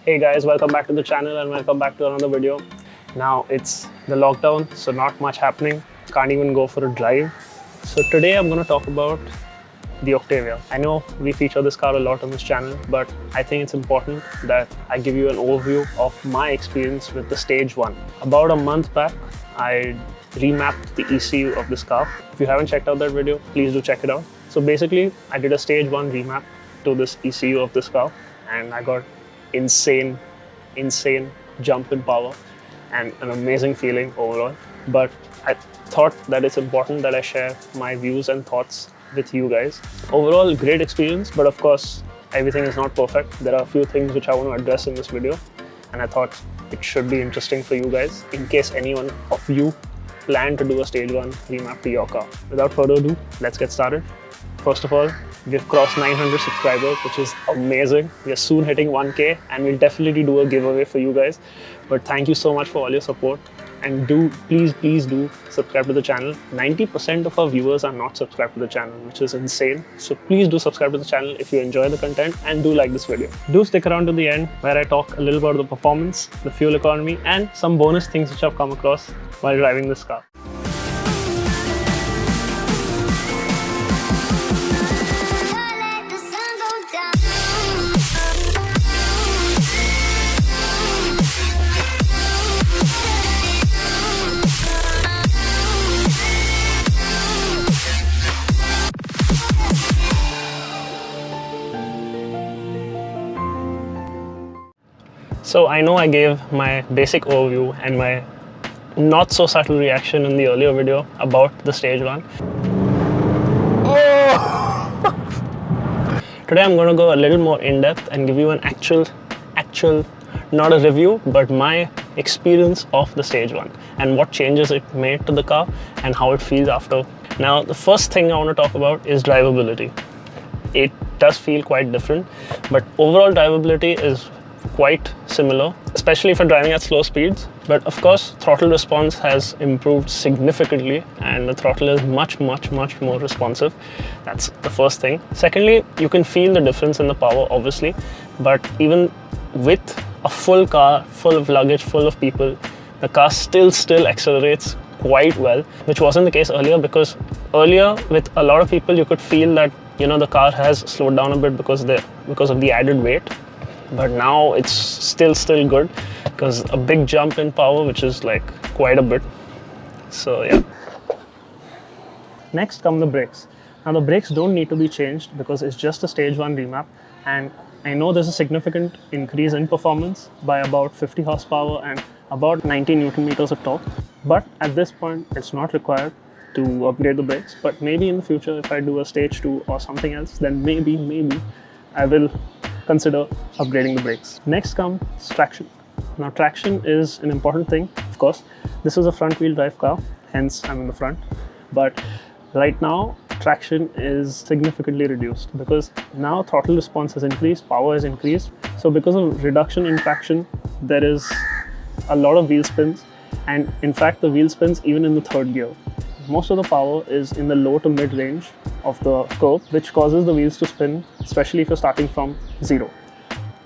Hey guys, welcome back to the channel and welcome back to another video. Now it's the lockdown, so not much happening. Can't even go for a drive. So today I'm going to talk about the Octavia. I know we feature this car a lot on this channel, but I think it's important that I give you an overview of my experience with the Stage 1. About a month back, I remapped the ECU of this car. If you haven't checked out that video, please do check it out. So basically, I did a Stage 1 remap to this ECU of this car, and I got insane jump in power and an amazing feeling overall. But I thought that it's important that I share my views and thoughts with you guys. Overall, great experience, but of course, everything is not perfect. There are a few things which I want to address in this video, and I thought it should be interesting for you guys in case anyone of you plan to do a Stage 1 remap to your car. Without further ado, let's get started. First of all, we've crossed 900 subscribers, which is amazing. We are soon hitting 1K and we'll definitely do a giveaway for you guys. But thank you so much for all your support, and please do subscribe to the channel. 90% of our viewers are not subscribed to the channel, which is insane. So please do subscribe to the channel if you enjoy the content and do like this video. Do stick around to the end where I talk a little about the performance, the fuel economy, and some bonus things which I've come across while driving this car. So I know I gave my basic overview and my not so subtle reaction in the earlier video about the Stage 1. Oh! Today I'm going to go a little more in depth and give you an actual, not a review, but my experience of the Stage 1 and what changes it made to the car and how it feels after. Now, the first thing I want to talk about is drivability. It does feel quite different, but overall drivability is quite similar, especially if you're driving at slow speeds. But of course, throttle response has improved significantly and the throttle is much more responsive. That's the first thing. Secondly, you can feel the difference in the power, obviously, but even with a full car, full of luggage, full of people, the car still accelerates quite well, which wasn't the case earlier, because earlier with a lot of people you could feel that, you know, the car has slowed down a bit because of the added weight. But now it's still good, because a big jump in power, which is like quite a bit. So yeah. Next come the brakes. Now the brakes don't need to be changed because it's just a Stage 1 remap, and I know there's a significant increase in performance by about 50 horsepower and about 90 Newton meters of torque. But at this point, it's not required to upgrade the brakes. But maybe in the future, if I do a Stage 2 or something else, then maybe I will consider upgrading the brakes. Next comes traction. Now traction is an important thing, of course. This is a front wheel drive car, hence I'm in the front. But right now, traction is significantly reduced because now throttle response has increased, power has increased. So because of reduction in traction, there is a lot of wheel spins, and in fact the wheel spins even in the third gear. Most of the power is in the low to mid range of the curve, which causes the wheels to spin, especially if you're starting from zero.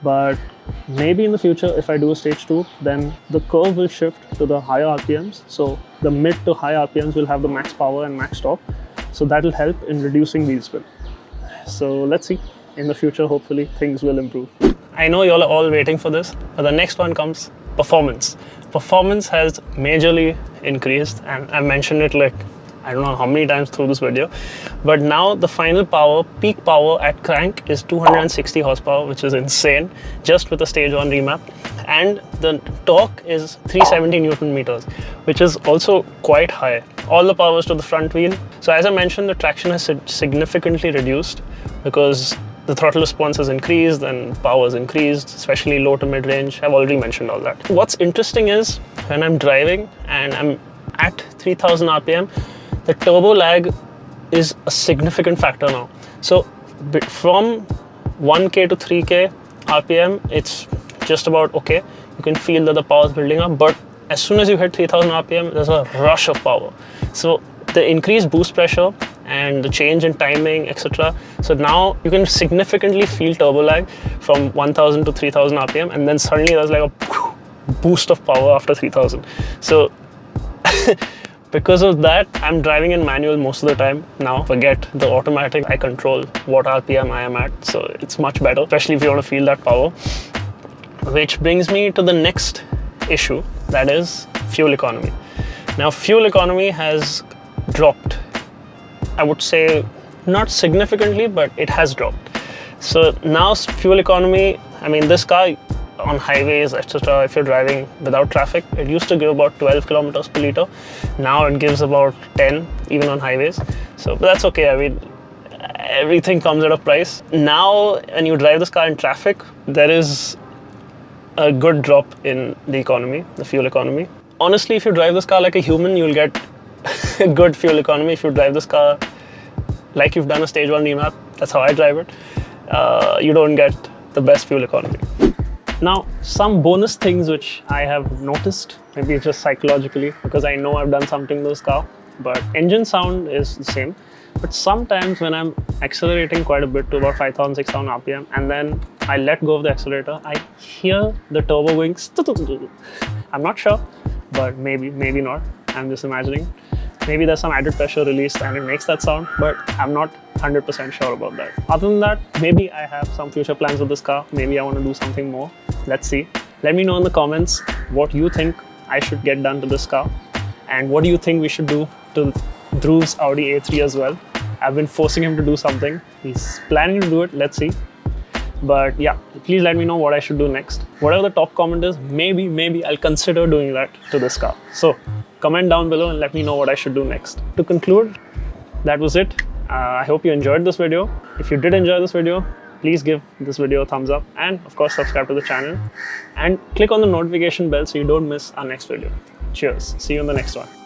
But maybe in the future, if I do a Stage 2, then the curve will shift to the higher RPMs. So the mid to high RPMs will have the max power and max torque. So that will help in reducing wheel spin. So let's see. In the future, hopefully things will improve. I know you're all waiting for this, but the next one comes performance. Performance has majorly increased, and I mentioned it like I don't know how many times through this video, but now the final power, peak power at crank is 260 horsepower, which is insane, just with a Stage 1 remap. And the torque is 370 Newton meters, which is also quite high. All the powers to the front wheel. So as I mentioned, the traction has significantly reduced because the throttle response has increased and power has increased, especially low to mid range. I've already mentioned all that. What's interesting is when I'm driving and I'm at 3000 RPM, the turbo lag is a significant factor now. So from 1K to 3K RPM, it's just about okay. You can feel that the power is building up, but as soon as you hit 3000 RPM, there's a rush of power. So the increased boost pressure and the change in timing, etc. So now you can significantly feel turbo lag from 1000 to 3000 RPM, and then suddenly there's like a boost of power after 3000. So because of that, I'm driving in manual most of the time now. Forget the automatic, I control what RPM I am at. So it's much better, especially if you want to feel that power. Which brings me to the next issue, that is fuel economy. Now, fuel economy has dropped. I would say not significantly, but it has dropped. So now fuel economy, I mean, this car on highways, etc., if you're driving without traffic, it used to give about 12 kilometers per liter. Now it gives about 10, even on highways. So but that's okay. I mean, everything comes at a price. Now, when you drive this car in traffic, there is a good drop in the economy, the fuel economy. Honestly, if you drive this car like a human, you'll get a good fuel economy. If you drive this car like you've done a stage 1 remap, that's how I drive it, you don't get the best fuel economy. Now, some bonus things which I have noticed, maybe it's just psychologically, because I know I've done something to this car, but engine sound is the same. But sometimes when I'm accelerating quite a bit to about 5000, 6000 RPM, and then I let go of the accelerator, I hear the turbo going. I'm not sure, but maybe not. I'm just imagining. Maybe there's some added pressure released and it makes that sound, but I'm not 100% sure about that. Other than that, maybe I have some future plans with this car. Maybe I want to do something more. Let's see. Let me know in the comments what you think I should get done to this car, and what do you think we should do to Dhruv's Audi A3 as well. I've been forcing him to do something. He's planning to do it. Let's see. But yeah, please let me know what I should do next. Whatever the top comment is, maybe I'll consider doing that to this car. So comment down below and let me know what I should do next. To conclude, that was it. I hope you enjoyed this video. If you did enjoy this video, please give this video a thumbs up, and of course subscribe to the channel and click on the notification bell so you don't miss our next video. Cheers. See you in the next one.